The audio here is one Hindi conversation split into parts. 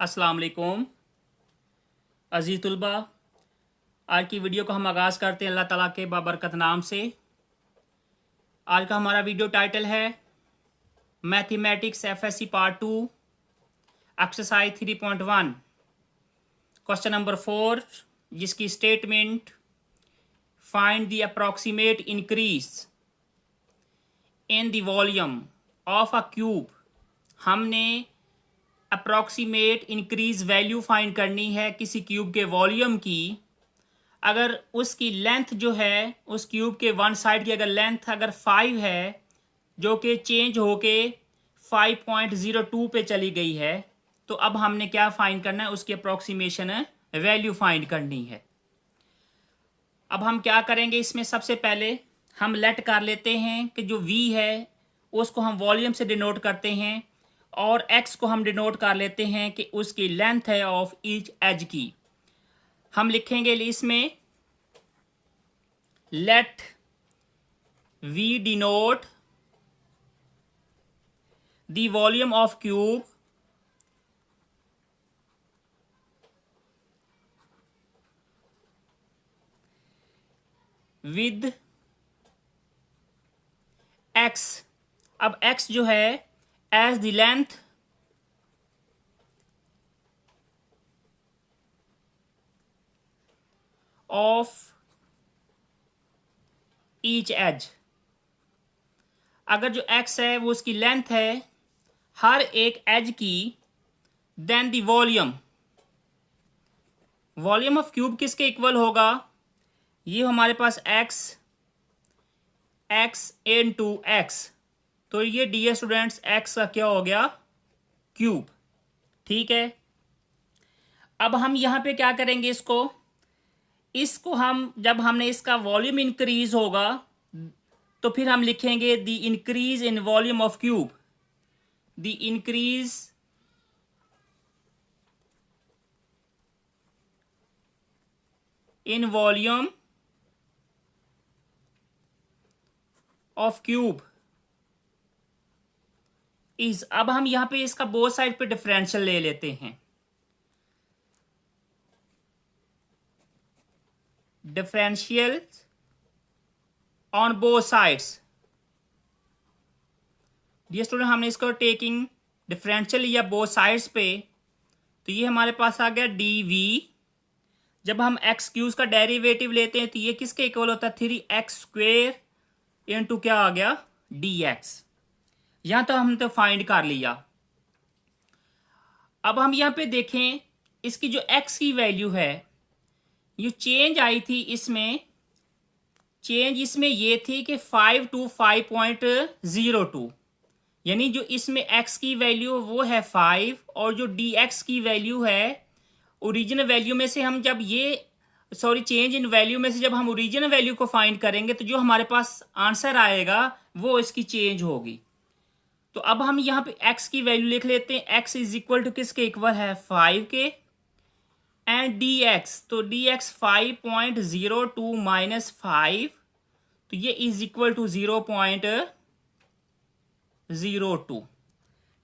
अस्सलाम वालेकुम अज़ीज़ तुलबा। आज की वीडियो को हम आगाज़ करते हैं अल्लाह ताला के बाबरकत नाम से। आज का हमारा वीडियो टाइटल है mathematics FSc part 2 exercise 3.1 question number 4, जिसकी statement find the approximate increase in the volume of a cube. हमने अप्रॉक्सीमेट इंक्रीज वैल्यू फाइंड करनी है किसी क्यूब के वॉल्यूम की। अगर उसकी लेंथ जो है उस क्यूब के वन साइड की अगर लेंथ अगर 5 है जो कि चेंज होके 5.02 पे चली गई है, तो अब हमने क्या फाइंड करना है, उसकी अप्रॉक्सीमेशन वैल्यू फाइंड करनी है। अब हम क्या करेंगे, इसमें सबसे पहले हम लेट कर लेते हैं कि जो v है उसको हम वॉल्यूम से डिनोट करते हैं और x को हम डिनोट कर लेते हैं कि उसकी लेंथ है ऑफ ईच एज की। हम लिखेंगे इसमें let v denote the volume of cube with x। अब x जो है as the length of each edge. अगर जो x है वो उसकी लेंथ है हर एक एज की, then the volume of cube किसके इक्वल होगा, ये हमारे पास x इनटू x। तो ये डियर स्टूडेंट्स x का क्या हो गया, क्यूब। ठीक है, अब हम यहां पे क्या करेंगे, इसको हम जब हमने इसका वॉल्यूम इंक्रीज होगा तो फिर हम लिखेंगे the increase in volume of cube, the increase in volume of cube is. अब हम यहां पे इसका बोथ साइड पे डिफरेंशियल ले लेते हैं। Differential on both sides. Dear student, हमने इसको टेकिंग डिफरेंशियल लिया बोथ साइड्स पे, तो ये हमारे पास आ गया dv। जब हम एक्स क्यूज का डेरिवेटिव लेते हैं तो ये किसके इक्वल होता है, 3x² इंटू क्या आ गया, dx। यहां तो हमने तो फाइंड कर लिया। अब हम यहां पे देखें इसकी जो x की वैल्यू है, ये चेंज आई थी इसमें, चेंज इसमें ये थी कि 5 to 5.02, यानी जो इसमें x की वैल्यू वो है 5 और जो dx की वैल्यू है ओरिजिनल वैल्यू में से हम जब चेंज इन वैल्यू में से जब हम ओरिजिनल वैल्यू को फाइंड करेंगे तो जो हमारे पास आंसर आएगा वो इसकी चेंज होगी। तो अब हम यहाँ पे x की वैल्यू लिख लेते हैं, x इज इक्वल टू किसके इक्वल है, 5 के, एंड dx, तो dx 5.02 माइनस 5, तो ये इज इक्वल टू 0.02।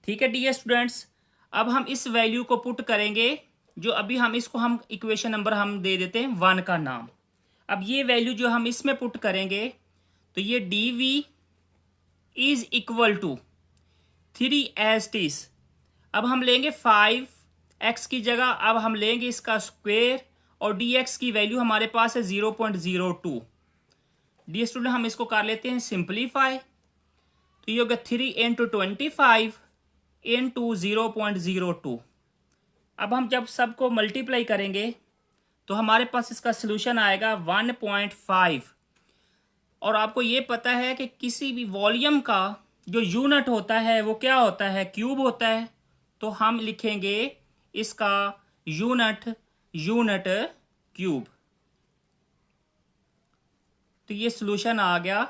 ठीक है डियर स्टूडेंट्स, अब हम इस वैल्यू को पुट करेंगे, जो अभी हम इसको हम इक्वेशन नंबर हम दे देते हैं 1 का नाम। अब ये वैल्यू जो हम इसमें पुट करेंगे तो ये dv इज इक्वल टू 3 एज टीज। अब हम लेंगे 5x की जगह, अब हम लेंगे इसका स्क्वेयर और dx की वैल्यू हमारे पास है 0.02। डियर स्टूडेंट, हम इसको कर लेते हैं सिंप्लीफाई, तो ये होगा 3 इंटू 25 इंटू 0.02। अब हम जब सबको मल्टीप्लाई करेंगे तो हमारे पास इसका सोल्यूशन आएगा 1.5। और आपको ये पता है कि किसी भी वॉल्यूम का जो यूनिट होता है वो क्या होता है, क्यूब होता है। तो हम लिखेंगे इसका यूनिट क्यूब। तो ये सोल्यूशन आ गया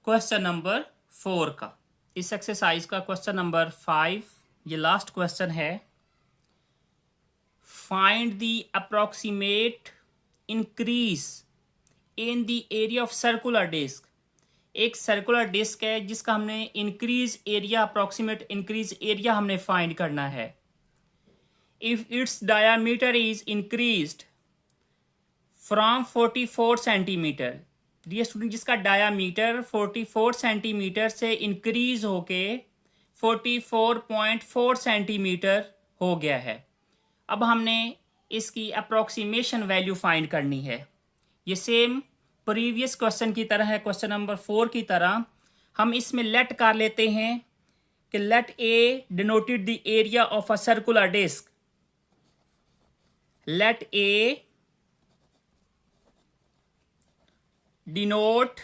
क्वेश्चन नंबर 4 का। इस एक्सरसाइज का क्वेश्चन नंबर 5 ये लास्ट क्वेश्चन है। Find the approximate increase in the area of circular disc. एक सर्कुलर डिस्क है जिसका हमने increase area, approximate increase area हमने फाइंड करना है। if its diameter is increased from 44 centimetre, dear student जिसका डायामीटर 44 सेंटीमीटर से इंक्रीज होके 44.4 सेंटीमीटर हो गया है। अब हमने इसकी अप्रॉक्सीमेशन वैल्यू फाइंड करनी है। ये सेम प्रीवियस क्वेश्चन की तरह है, क्वेश्चन नंबर 4 की तरह। हम इसमें लेट कर लेते हैं कि let A denoted the area of a circular disc. Let A denote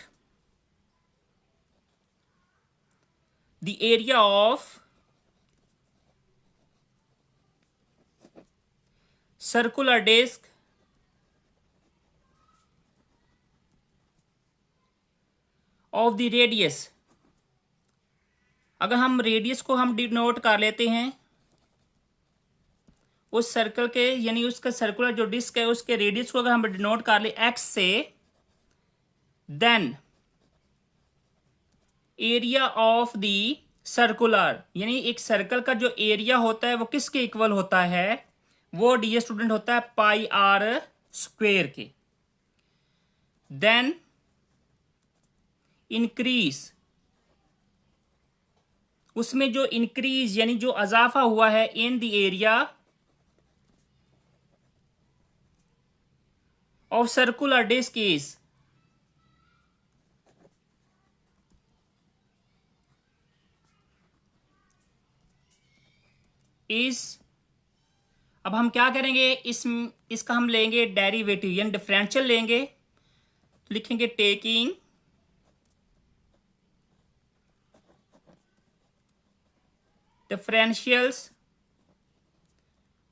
the area of circular disc of the radius. अगर हम रेडियस को हम डिनोट कर लेते हैं उस सर्कल के, यानी उसका सर्कुलर जो डिस्क है उसके रेडियस को अगर हम डिनोट कर ले एक्स से, then area of the circular, यानी एक सर्कल का जो एरिया होता है वो किसके इक्वल होता है, वो डियर स्टूडेंट होता है पाई आर स्क्वेयर के। देन इंक्रीज, उसमें जो इंक्रीज यानी जो अजाफा हुआ है in the area of circular disc is अब हम क्या करेंगे, इसका हम लेंगे डेरिवेटिव यानी डिफरेंशियल लेंगे। तो लिखेंगे taking differentials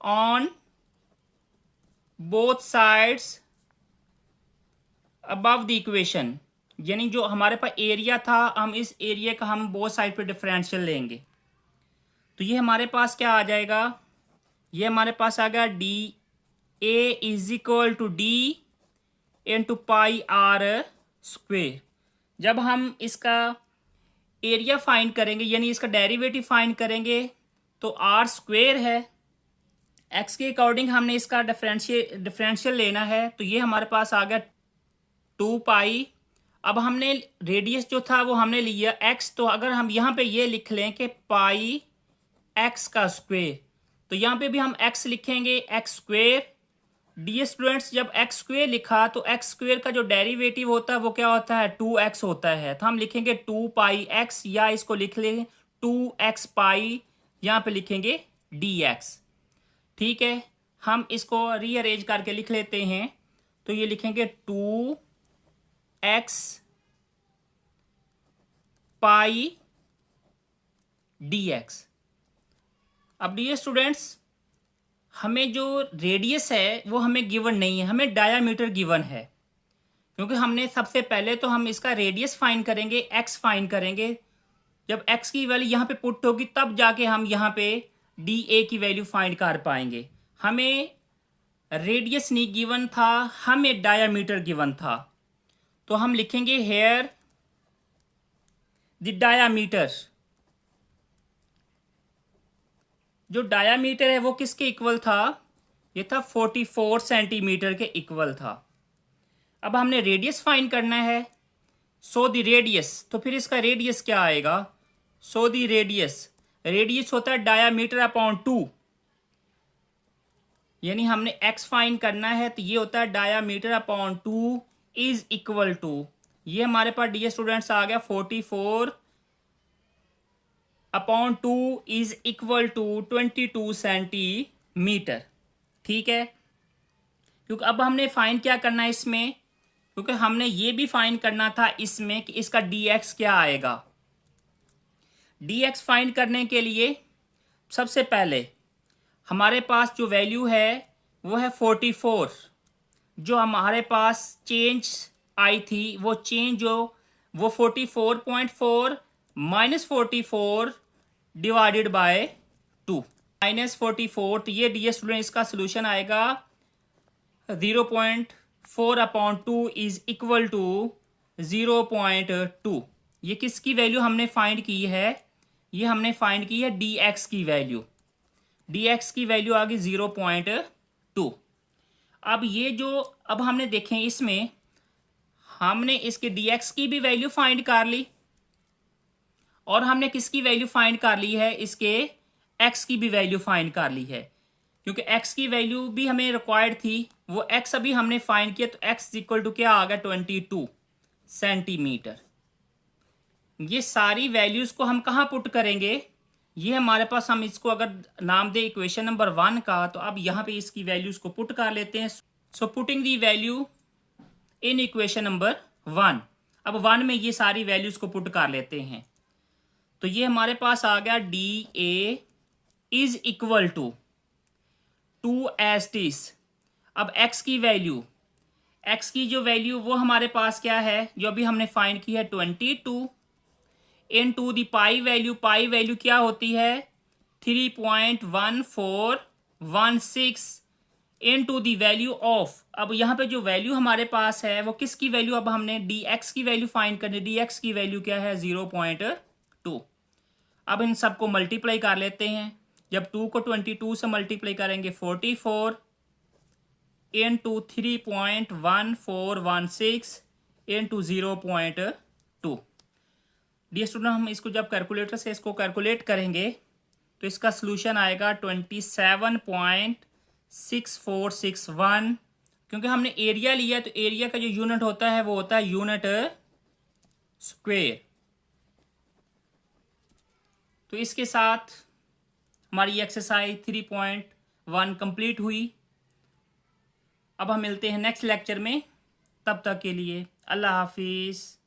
on both sides above the equation, यानी जो हमारे पास एरिया था हम इस एरिया का हम बोथ साइड पे डिफरेंशियल लेंगे। तो ये हमारे पास क्या आ जाएगा, ये हमारे पास आ गया d A is equal to d into pi r square. जब हम इसका एरिया फाइंड करेंगे यानी इसका डेरिवेटिव फाइंड करेंगे तो आर स्क्वेयर है, एक्स के अकॉर्डिंग हमने इसका डिफरेंशियल लेना है। तो ये हमारे पास आ गया 2 पाई। अब हमने रेडियस जो था वो हमने लिया एक्स, तो अगर हम यहाँ पे ये लिख लें कि पाई एक्स का स्क्वेयर, तो यहाँ पे भी हम एक्स लिखेंगे एक्स स्क्वेयर। डियर स्टूडेंट्स जब एक्स स्क्वेयर लिखा तो एक्स स्क्वेयर का जो डेरिवेटिव होता है वो क्या होता है 2x होता है। तो हम लिखेंगे 2 पाई एक्स, या इसको लिख लें 2x पाई, यहाँ पे लिखेंगे dx। ठीक है, हम इसको रीअरेंज करके लिख लेते हैं। तो ये लिखेंगे 2x पाई dx। अब डियर स्टूडेंट्स हमें जो रेडियस है वो हमें गिवन नहीं है, हमें डायामीटर गिवन है। क्योंकि हमने सबसे पहले तो हम इसका रेडियस फाइंड करेंगे, एक्स फाइंड करेंगे। जब एक्स की वैल्यू यहाँ पे पुट होगी तब जाके हम यहाँ पे डी ए की वैल्यू फाइंड कर पाएंगे। हमें रेडियस नहीं गिवन था, हमें डायामीटर गिवन था। तो हम लिखेंगे हेयर द डायामीटर। जो डायामीटर है वो किसके इक्वल था, ये था 44 सेंटीमीटर के इक्वल था। अब हमने रेडियस फाइंड करना है, सो द रेडियस, तो फिर इसका रेडियस क्या आएगा, सो द रेडियस होता है डायामीटर अपॉन 2, यानी हमने x फाइंड करना है तो ये होता है diameter upon 2 is equal to, ये हमारे पास डियर स्टूडेंट्स आ गया 44 upon 2 is equal to 22 centimetre. ठीक है, क्योंकि अब हमने फाइंड क्या करना है इसमें, क्योंकि हमने ये भी फाइंड करना था इसमें कि इसका dx क्या आएगा। dx फाइंड करने के लिए सबसे पहले हमारे पास जो वैल्यू है वो है 44, जो हमारे पास चेंज आई थी वो चेंज वो 44.4 माइनस 44 डिवाइडेड बाय 2 माइनस 44। तो ये डियर स्टूडेंट इसका सोल्यूशन आएगा 0.4 अपॉन 2 इज इक्वल टू 0.2। ये किसकी वैल्यू हमने फाइंड की है, ये हमने फाइंड की है dx की वैल्यू। dx की वैल्यू आ गई 0.2। अब ये जो अब हमने देखें इसमें हमने इसके dx की भी वैल्यू फाइंड कर ली और हमने किसकी वैल्यू फाइंड कर ली है, इसके x की भी वैल्यू फाइंड कर ली है, क्योंकि x की वैल्यू भी हमें रिक्वायर्ड थी। वो x अभी हमने फाइंड किया, तो x इक्वल टू क्या आ गया 22 सेंटीमीटर। ये सारी वैल्यूज को हम कहाँ पुट करेंगे, ये हमारे पास, हम इसको अगर नाम दे इक्वेशन नंबर 1 का, तो अब यहाँ पे इसकी वैल्यूज को पुट कर लेते हैं। So putting the value in equation number 1। अब 1 में ये सारी वैल्यूज को पुट कर लेते हैं, तो ये हमारे पास आ गया d A is equal to 2 एस टीस। अब x की वैल्यू, x की जो वैल्यू वो हमारे पास क्या है, जो अभी हमने फाइंड की है 22 into the pi value. Pi value क्या होती है 3.1416 into the value of. अब यहाँ पे जो वैल्यू हमारे पास है वो किसकी वैल्यू, अब हमने dx की वैल्यू फाइंड करनी। dx की वैल्यू क्या है 0.2। अब इन सबको मल्टीप्लाई कर लेते हैं। जब 2 को 22 से मल्टीप्लाई करेंगे 44 इंटू 3.1416 इंटू 0.2। डियर स्टूडेंट, हम इसको जब कैलकुलेटर से इसको कैलकुलेट करेंगे तो इसका सोल्यूशन आएगा 27.6461। क्योंकि हमने एरिया लिया तो एरिया का जो यूनिट होता है वो होता है यूनिट स्क्वायर। तो इसके साथ हमारी एक्सरसाइज 3.1 कंप्लीट हुई। अब हम मिलते हैं नेक्स्ट लेक्चर में, तब तक के लिए अल्लाह हाफिज़।